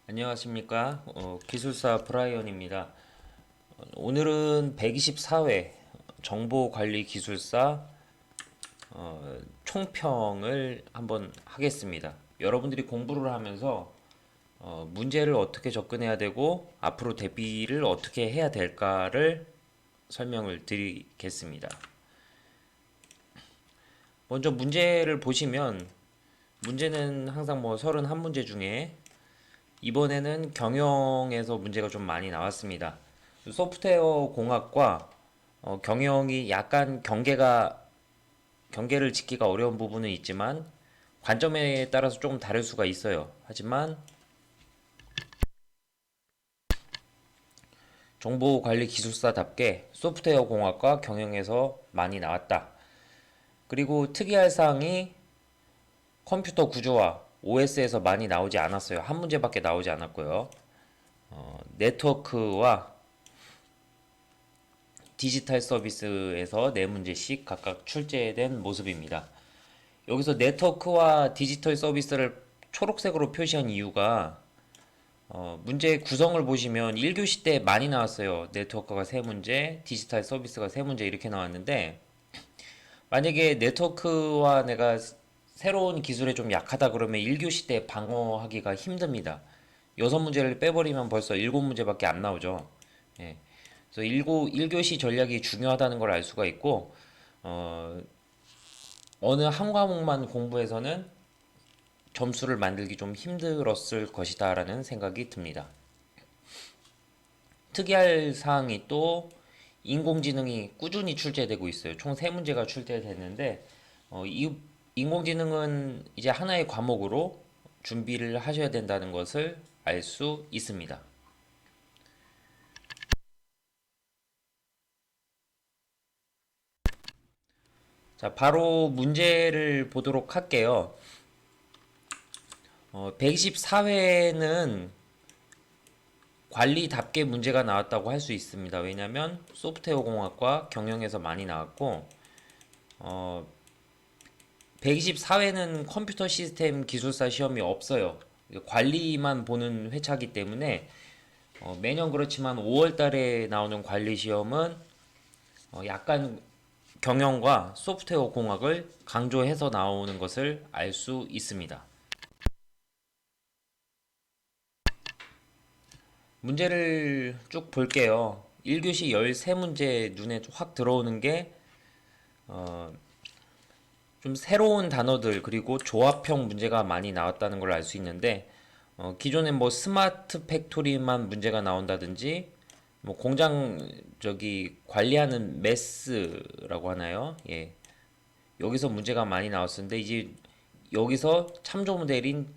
안녕하십니까. 기술사 브라이언입니다. 오늘은 124회 정보관리기술사 총평을 한번 하겠습니다. 여러분들이 공부를 하면서 문제를 어떻게 접근해야 되고 앞으로 대비를 어떻게 해야 될까를 설명을 드리겠습니다. 먼저 문제를 보시면 문제는 항상 뭐 31문제 중에 이번에는 경영에서 문제가 좀 많이 나왔습니다. 소프트웨어 공학과 경영이 약간 경계를 짓기가 어려운 부분은 있지만 관점에 따라서 조금 다를 수가 있어요. 하지만 정보관리 기술사답게 소프트웨어 공학과 경영에서 많이 나왔다. 그리고 특이할 사항이 컴퓨터 구조화 OS에서 많이 나오지 않았어요. 한 문제밖에 나오지 않았고요. 네트워크와 디지털 서비스에서 네 문제씩 각각 출제된 모습입니다. 여기서 네트워크와 디지털 서비스를 초록색으로 표시한 이유가 문제 구성을 보시면 1교시 때 많이 나왔어요. 네트워크가 3문제, 디지털 서비스가 3문제 이렇게 나왔는데 만약에 네트워크와 내가 새로운 기술에 좀 약하다 그러면 1교시 때 방어하기가 힘듭니다. 6문제를 빼버리면 벌써 7문제밖에 안 나오죠. 예. 그래서 1교시 전략이 중요하다는 걸 알 수가 있고 어, 어느 한 과목만 공부해서는 점수를 만들기 좀 힘들었을 것이다 라는 생각이 듭니다. 특이할 사항이 또 인공지능이 꾸준히 출제되고 있어요. 총 3문제가 출제됐는데 이 인공지능은 이제 하나의 과목으로 준비를 하셔야 된다는 것을 알 수 있습니다. 자, 바로 문제를 보도록 할게요. 124회는 관리답게 문제가 나왔다고 할 수 있습니다. 왜냐하면 소프트웨어 공학과 경영에서 많이 나왔고 124회는 컴퓨터 시스템 기술사 시험이 없어요. 관리만 보는 회차이기 때문에 매년 그렇지만 5월 달에 나오는 관리 시험은 약간 경영과 소프트웨어 공학을 강조해서 나오는 것을 알 수 있습니다. 문제를 쭉 볼게요. 1교시 13문제 눈에 확 들어오는 게 좀 새로운 단어들 그리고 조합형 문제가 많이 나왔다는 걸 알 수 있는데 기존에 뭐 스마트 팩토리만 문제가 나온다든지 뭐 공장 저기 관리하는 메스라고 하나요? 예. 여기서 문제가 많이 나왔었는데 이제 여기서 참조 모델인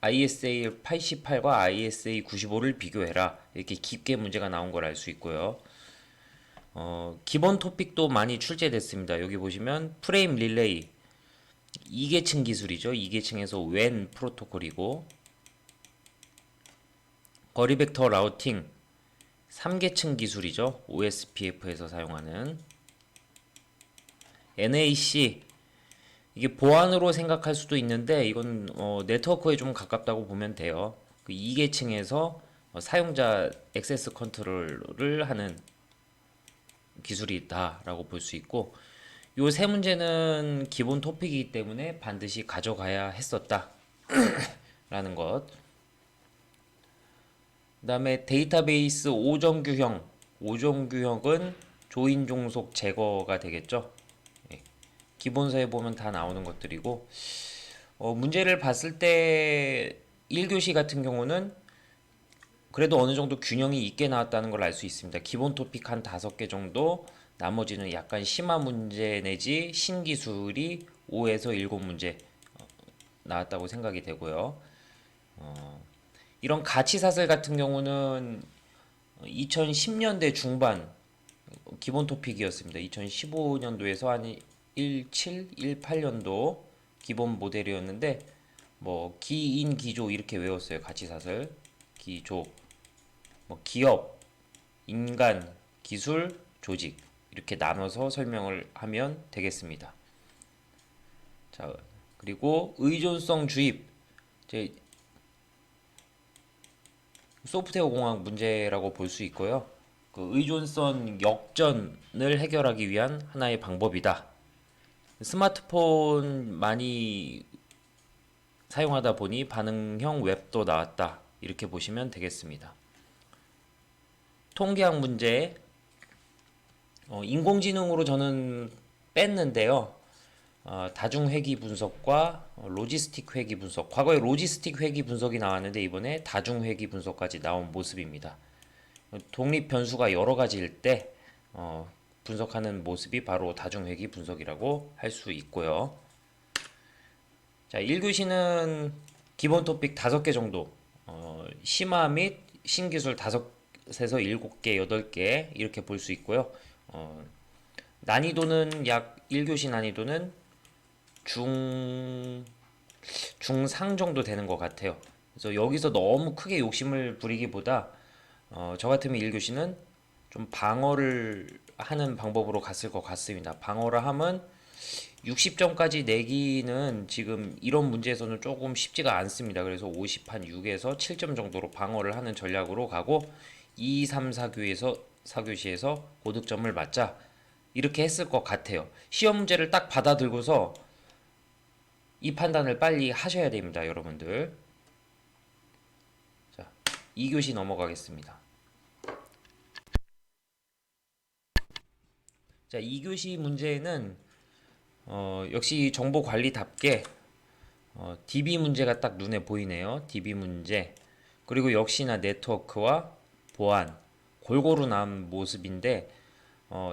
ISA 88과 ISA 95를 비교해라. 이렇게 깊게 문제가 나온 걸 알 수 있고요. 기본 토픽도 많이 출제됐습니다. 여기 보시면 프레임 릴레이 2계층 기술이죠. 2계층에서 WAN 프로토콜이고 거리 벡터 라우팅 3계층 기술이죠. OSPF에서 사용하는 NAC 이게 보안으로 생각할 수도 있는데 이건 네트워크에 좀 가깝다고 보면 돼요. 그 2계층에서 사용자 액세스 컨트롤을 하는 기술이 있다라고 볼 수 있고 요 세 문제는 기본 토픽이기 때문에 반드시 가져가야 했었다 라는 것. 그 다음에 데이터베이스 오정규형은 조인 종속 제거가 되겠죠. 예. 기본서에 보면 다 나오는 것들이고 문제를 봤을 때 1교시 같은 경우는 그래도 어느 정도 균형이 있게 나왔다는 걸 알 수 있습니다. 기본 토픽 한 5개 정도, 나머지는 약간 심화 문제 내지 신기술이 5에서 7문제 나왔다고 생각이 되고요. 이런 가치사슬 같은 경우는 2010년대 중반 기본 토픽이었습니다. 2015년도에서 한 17, 18년도 기본 모델이었는데 뭐 기인 기조 이렇게 외웠어요. 가치사슬 기조 뭐 기업 인간 기술 조직 이렇게 나눠서 설명을 하면 되겠습니다. 자 그리고 의존성 주입 이제 소프트웨어 공학 문제라고 볼 수 있고요. 그 의존성 역전을 해결하기 위한 하나의 방법이다. 스마트폰 많이 사용하다 보니 반응형 웹도 나왔다. 이렇게 보시면 되겠습니다. 통계학 문제, 인공지능으로 저는 뺐는데요. 다중회귀 분석과 로지스틱 회귀 분석. 과거에 로지스틱 회귀 분석이 나왔는데 이번에 다중회귀 분석까지 나온 모습입니다. 독립 변수가 여러 가지일 때 분석하는 모습이 바로 다중회귀 분석이라고 할 수 있고요. 자, 1교시는 기본 토픽 5개 정도, 심화 및 신기술 5에서 7개, 8개 이렇게 볼 수 있고요. 난이도는 약 1교시 난이도는 중상 정도 되는 것 같아요. 그래서 여기서 너무 크게 욕심을 부리기보다 저 같으면 1교시는 좀 방어를 하는 방법으로 갔을 것 같습니다. 방어를 하면 60점까지 내기는 지금 이런 문제에서는 조금 쉽지가 않습니다. 그래서 50한 6에서 7점 정도로 방어를 하는 전략으로 가고 2, 3, 4교시에서 고득점을 맞자 이렇게 했을 것 같아요. 시험 문제를 딱 받아들고서 이 판단을 빨리 하셔야 됩니다, 여러분들. 자, 2교시 넘어가겠습니다. 자, 2교시 문제는 역시 정보관리답게 DB 문제가 딱 눈에 보이네요. DB 문제. 그리고 역시나 네트워크와 보안 골고루 나온 모습인데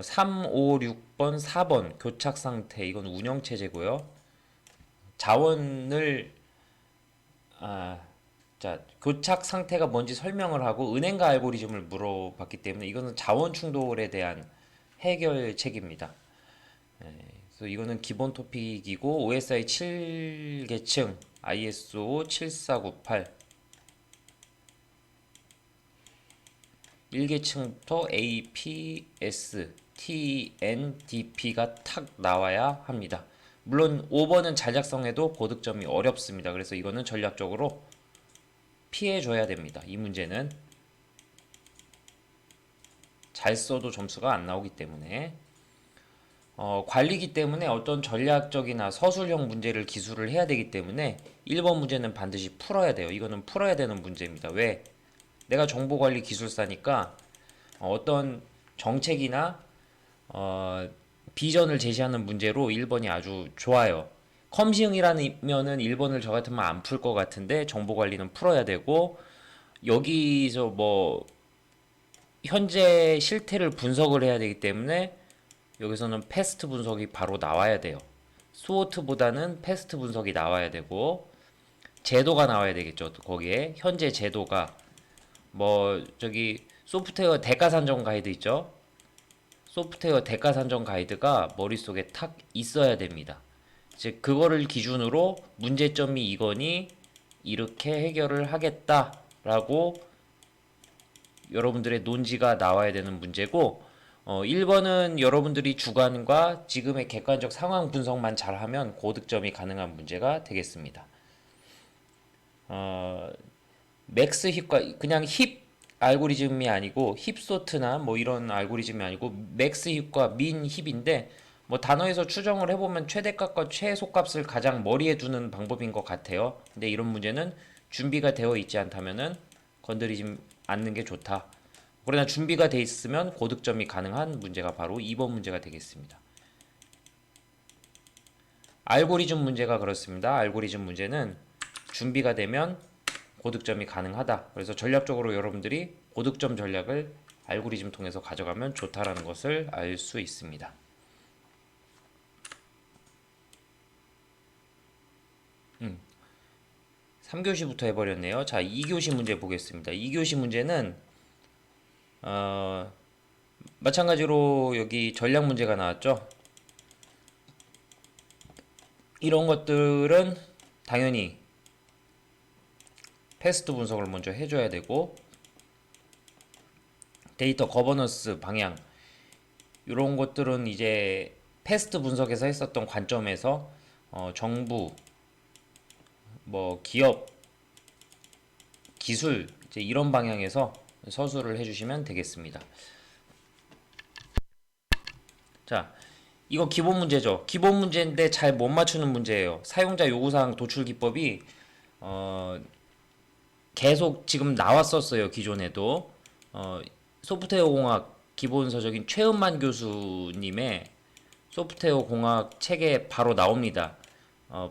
3, 5, 6번, 4번 교착 상태 이건 운영 체제고요. 자원을 자, 교착 상태가 뭔지 설명을 하고 은행가 알고리즘을 물어봤기 때문에 이거는 자원 충돌에 대한 해결책입니다. 그래서 이거는 기본 토픽이고 OSI 7계층 ISO 7498 1계층부터 APS, TNDP가 탁 나와야 합니다. 물론 5번은 잘 작성해도 고득점이 어렵습니다. 그래서 이거는 전략적으로 피해줘야 됩니다. 이 문제는 잘 써도 점수가 안 나오기 때문에 관리기 때문에 어떤 전략적이나 서술형 문제를 기술을 해야 되기 때문에 1번 문제는 반드시 풀어야 돼요. 이거는 풀어야 되는 문제입니다. 왜? 내가 정보관리 기술사니까 어떤 정책이나 비전을 제시하는 문제로 1번이 아주 좋아요. 컴시응이라면은 1번을 저 같으면 안 풀 것 같은데 정보관리는 풀어야 되고 여기서 뭐 현재 실태를 분석을 해야 되기 때문에 여기서는 패스트 분석이 바로 나와야 돼요. 스워트보다는 패스트 분석이 나와야 되고 제도가 나와야 되겠죠. 거기에 현재 제도가 뭐 저기 소프트웨어 대가 산정 가이드 있죠. 소프트웨어 대가 산정 가이드가 머릿속에 탁 있어야 됩니다. 즉 그거를 기준으로 문제점이 이거니 이렇게 해결을 하겠다라고 여러분들의 논지가 나와야 되는 문제고 1번은 여러분들이 주관과 지금의 객관적 상황 분석만 잘하면 고득점이 가능한 문제가 되겠습니다. 맥스 힙과 그냥 힙 알고리즘이 아니고 힙소트나 뭐 이런 알고리즘이 아니고 맥스 힙과 민 힙인데 뭐 단어에서 추정을 해보면 최대값과 최소값을 가장 머리에 두는 방법인 것 같아요. 근데 이런 문제는 준비가 되어 있지 않다면은 건드리지 않는 게 좋다. 그러나 준비가 돼 있으면 고득점이 가능한 문제가 바로 2번 문제가 되겠습니다. 알고리즘 문제가 그렇습니다. 알고리즘 문제는 준비가 되면 고득점이 가능하다. 그래서 전략적으로 여러분들이 고득점 전략을 알고리즘 통해서 가져가면 좋다라는 것을 알 수 있습니다. 3교시부터 해버렸네요. 자, 2교시 문제 보겠습니다. 2교시 문제는 마찬가지로 여기 전략 문제가 나왔죠. 이런 것들은 당연히 패스트 분석을 먼저 해줘야 되고 데이터 거버넌스 방향 이런 것들은 이제 패스트 분석에서 했었던 관점에서 정부, 뭐 기업, 기술 이제 이런 방향에서 서술을 해주시면 되겠습니다. 자, 이거 기본 문제죠. 기본 문제인데 잘 못 맞추는 문제예요. 사용자 요구사항 도출 기법이 계속 지금 나왔었어요. 기존에도 소프트웨어 공학 기본서적인 최은만 교수님의 소프트웨어 공학 책에 바로 나옵니다.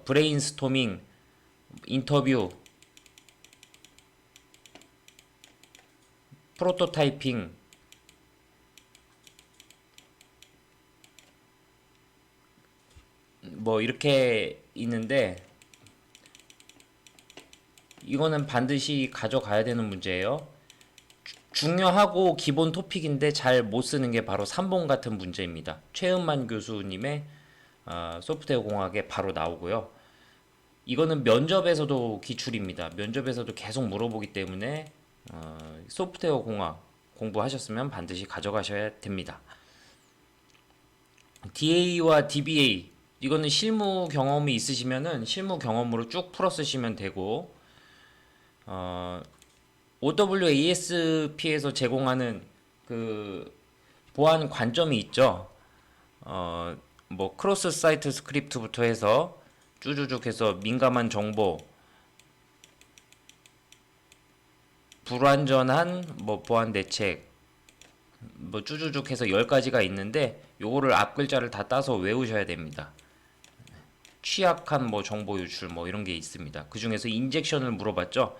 브레인스토밍, 인터뷰, 프로토타이핑, 뭐 이렇게 있는데 이거는 반드시 가져가야 되는 문제예요. 중요하고 기본 토픽인데 잘 못 쓰는 게 바로 3번 같은 문제입니다. 최은만 교수님의 소프트웨어 공학에 바로 나오고요. 이거는 면접에서도 기출입니다. 면접에서도 계속 물어보기 때문에 소프트웨어 공학 공부하셨으면 반드시 가져가셔야 됩니다. DA와 DBA 이거는 실무 경험이 있으시면은 실무 경험으로 쭉 풀어 쓰시면 되고 OWASP에서 제공하는 그 보안 관점이 있죠. 뭐 크로스 사이트 스크립트부터 해서 쭈쭈쭉 해서 민감한 정보, 불완전한 뭐 보안 대책, 뭐 쭈쭈쭉 해서 10가지가 있는데 요거를 앞 글자를 다 따서 외우셔야 됩니다. 취약한 뭐 정보 유출 뭐 이런 게 있습니다. 그 중에서 인젝션을 물어봤죠.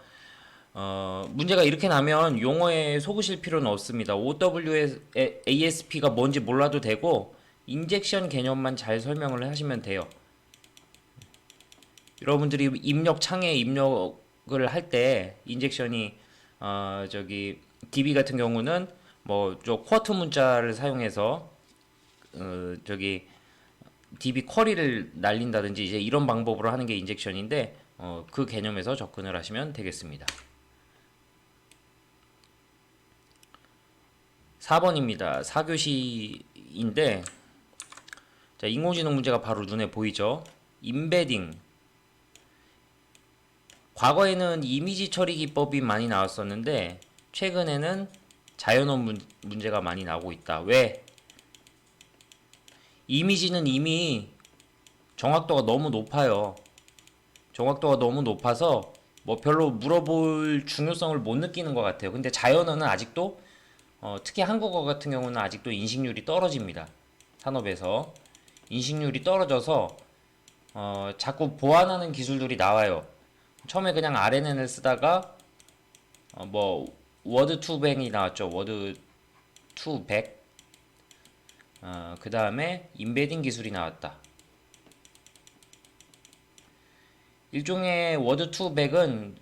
문제가 이렇게 나면 용어에 속으실 필요는 없습니다. OWASP가 뭔지 몰라도 되고 인젝션 개념만 잘 설명을 하시면 돼요. 여러분들이 입력 창에 입력을 할 때 인젝션이 저기 DB 같은 경우는 뭐 저 쿼트 문자를 사용해서 저기 DB 쿼리를 날린다든지 이제 이런 방법으로 하는 게 인젝션인데 그 개념에서 접근을 하시면 되겠습니다. 4번입니다. 4교시인데 자, 인공지능 문제가 바로 눈에 보이죠. 임베딩. 과거에는 이미지 처리 기법이 많이 나왔었는데 최근에는 자연어 문제가 많이 나오고 있다. 왜? 이미지는 이미 정확도가 너무 높아요. 정확도가 너무 높아서 뭐 별로 물어볼 중요성을 못 느끼는 것 같아요. 근데 자연어는 아직도 특히 한국어 같은 경우는 아직도 인식률이 떨어집니다. 산업에서 인식률이 떨어져서 자꾸 보완하는 기술들이 나와요. 처음에 그냥 RNN을 쓰다가 뭐 워드 투백이 나왔죠. 워드 투백. 그 다음에 임베딩 기술이 나왔다. 일종의 워드 투백은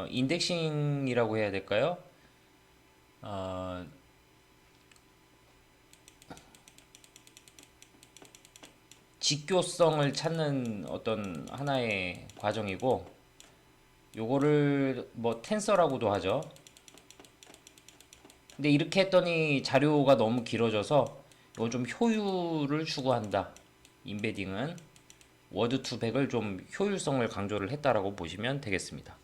인덱싱이라고 해야 될까요? 직교성을 찾는 어떤 하나의 과정이고 요거를 뭐 텐서라고도 하죠. 근데 이렇게 했더니 자료가 너무 길어져서 이건 좀 효율을 추구한다. 임베딩은 워드 투백을 좀 효율성을 강조를 했다라고 보시면 되겠습니다.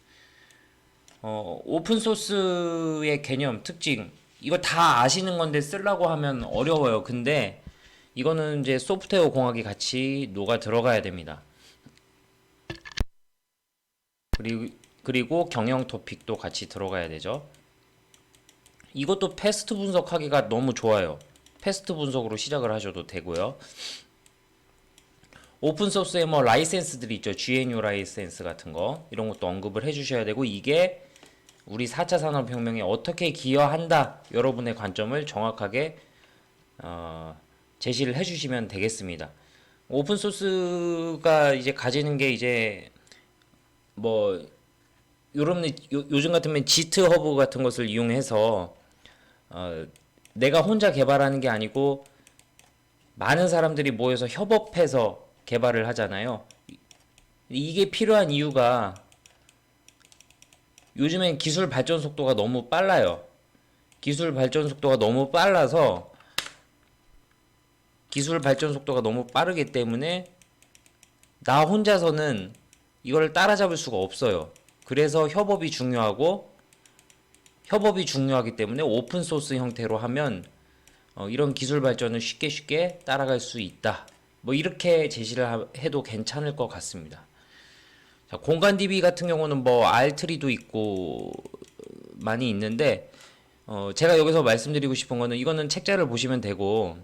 오픈소스의 개념, 특징 이거 다 아시는 건데 쓰려고 하면 어려워요. 근데 이거는 이제 소프트웨어 공학이 같이 녹아 들어가야 됩니다. 그리고 경영 토픽도 같이 들어가야 되죠. 이것도 패스트 분석하기가 너무 좋아요. 패스트 분석으로 시작을 하셔도 되고요. 오픈소스에 뭐 라이센스들이 있죠. GNU 라이센스 같은 거 이런 것도 언급을 해주셔야 되고 이게 우리 4차 산업혁명에 어떻게 기여한다 여러분의 관점을 정확하게 제시를 해주시면 되겠습니다. 오픈소스가 이제 가지는 게 이제 뭐 요즘 같으면 지트허브 같은 것을 이용해서 내가 혼자 개발하는 게 아니고 많은 사람들이 모여서 협업해서 개발을 하잖아요. 이게 필요한 이유가 요즘엔 기술 발전 속도가 너무 빨라요. 기술 발전 속도가 너무 빨라서 기술 발전 속도가 너무 빠르기 때문에 나 혼자서는 이걸 따라잡을 수가 없어요. 그래서 협업이 중요하고 협업이 중요하기 때문에 오픈 소스 형태로 하면 이런 기술 발전을 쉽게 따라갈 수 있다. 뭐 이렇게 제시를 해도 괜찮을 것 같습니다. 자, 공간 DB 같은 경우는 뭐 R3도 있고 많이 있는데 제가 여기서 말씀드리고 싶은 거는 이거는 책자를 보시면 되고,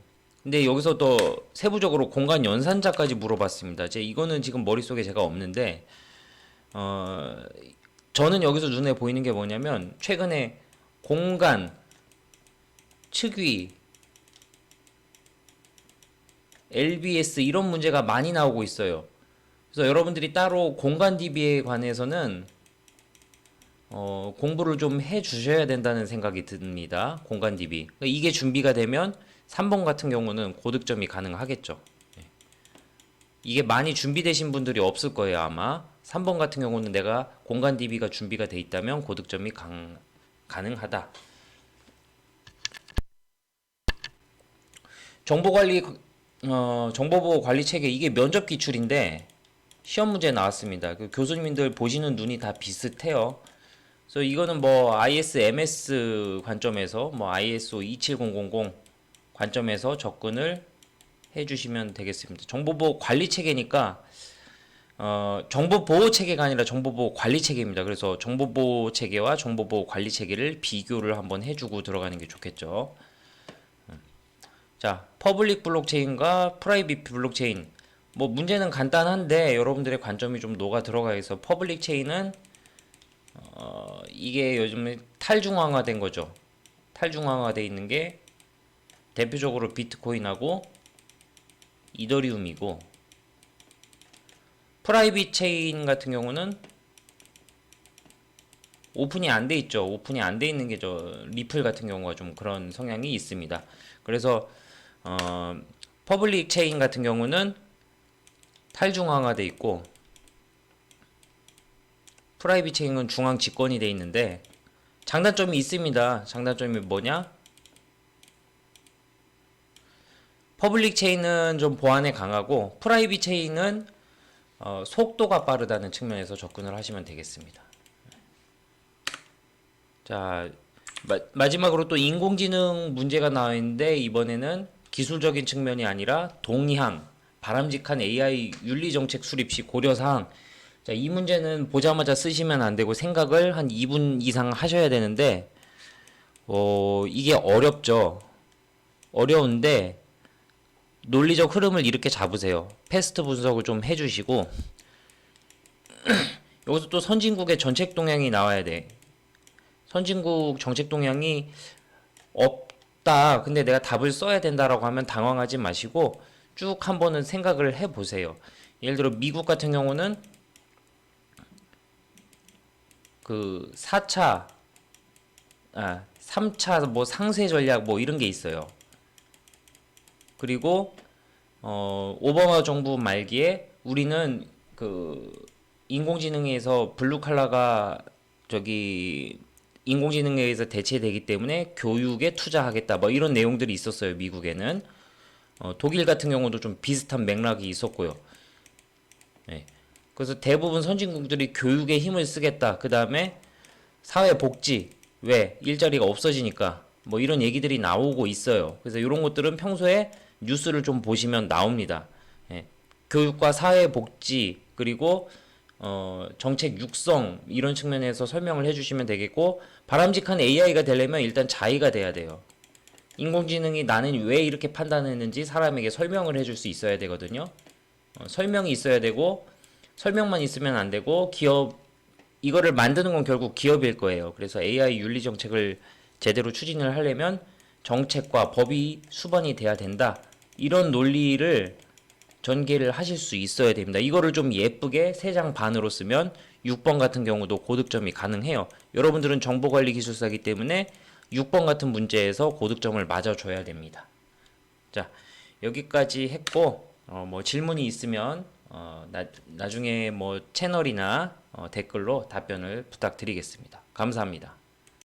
근데 여기서 또 세부적으로 공간 연산자까지 물어봤습니다. 이거는 지금 머릿속에 제가 없는데 저는 여기서 눈에 보이는 게 뭐냐면 최근에 공간, 측위, LBS 이런 문제가 많이 나오고 있어요. 그래서 여러분들이 따로 공간 DB에 관해서는 공부를 좀 해 주셔야 된다는 생각이 듭니다. 공간 DB. 그러니까 이게 준비가 되면 3번 같은 경우는 고득점이 가능하겠죠. 이게 많이 준비되신 분들이 없을 거예요, 아마. 3번 같은 경우는 내가 공간 DB가 준비가 돼 있다면 고득점이 가능하다. 정보관리 정보보호 관리 체계 이게 면접 기출인데 시험 문제 나왔습니다. 그 교수님들 보시는 눈이 다 비슷해요. 그래서 이거는 뭐 ISMS 관점에서 뭐 ISO 27000 관점에서 접근을 해주시면 되겠습니다. 정보보호 관리 체계니까 정보보호 체계가 아니라 정보보호 관리 체계입니다. 그래서 정보보호 체계와 정보보호 관리 체계를 비교를 한번 해주고 들어가는 게 좋겠죠. 자, 퍼블릭 블록체인과 프라이빗 블록체인. 뭐 문제는 간단한데 여러분들의 관점이 좀 녹아 들어가 있어. 퍼블릭 체인은 이게 요즘에 탈중앙화된 거죠. 탈중앙화돼 있는 게 대표적으로 비트코인하고 이더리움이고, 프라이빗 체인 같은 경우는 오픈이 안 돼 있죠. 오픈이 안 돼 있는 게 저 리플 같은 경우가 좀 그런 성향이 있습니다. 그래서 퍼블릭 체인 같은 경우는 탈중앙화돼 있고, 프라이빗 체인은 중앙 집권이 돼 있는데 장단점이 있습니다. 장단점이 뭐냐? 퍼블릭 체인은 좀 보안에 강하고 프라이빗 체인은 속도가 빠르다는 측면에서 접근을 하시면 되겠습니다. 자, 마지막으로 또 인공지능 문제가 나와 있는데 이번에는 기술적인 측면이 아니라 동의항, 바람직한 AI 윤리정책 수립 시 고려사항. 자, 이 문제는 보자마자 쓰시면 안 되고 생각을 한 2분 이상 하셔야 되는데 이게 어렵죠. 어려운데 논리적 흐름을 이렇게 잡으세요. 패스트 분석을 좀 해주시고 여기서 또 선진국의 정책 동향이 나와야 돼. 선진국 정책 동향이 없다. 근데 내가 답을 써야 된다라고 하면 당황하지 마시고 쭉 한번은 생각을 해보세요. 예를 들어 미국 같은 경우는 그 4차, 3차 뭐 상세 전략 뭐 이런 게 있어요. 그리고 오바마 정부 말기에 우리는 그 인공지능에서 블루칼라가 저기 인공지능에 의해서 대체되기 때문에 교육에 투자하겠다 뭐 이런 내용들이 있었어요. 미국에는 독일 같은 경우도 좀 비슷한 맥락이 있었고요. 네. 그래서 대부분 선진국들이 교육에 힘을 쓰겠다. 그 다음에 사회복지, 왜 일자리가 없어지니까 뭐 이런 얘기들이 나오고 있어요. 그래서 이런 것들은 평소에 뉴스를 좀 보시면 나옵니다. 예. 교육과 사회복지 그리고 정책 육성 이런 측면에서 설명을 해주시면 되겠고, 바람직한 AI가 되려면 일단 자의가 돼야 돼요. 인공지능이 나는 왜 이렇게 판단했는지 사람에게 설명을 해줄 수 있어야 되거든요. 설명이 있어야 되고, 설명만 있으면 안 되고, 이거를 만드는 건 결국 기업일 거예요. 그래서 AI 윤리 정책을 제대로 추진을 하려면 정책과 법이 수반이 돼야 된다. 이런 논리를 전개를 하실 수 있어야 됩니다. 이거를 좀 예쁘게 3장 반으로 쓰면 6번 같은 경우도 고득점이 가능해요. 여러분들은 정보관리 기술사이기 때문에 6번 같은 문제에서 고득점을 맞아줘야 됩니다. 자, 여기까지 했고 뭐 질문이 있으면 나중에 뭐 채널이나 댓글로 답변을 부탁드리겠습니다. 감사합니다.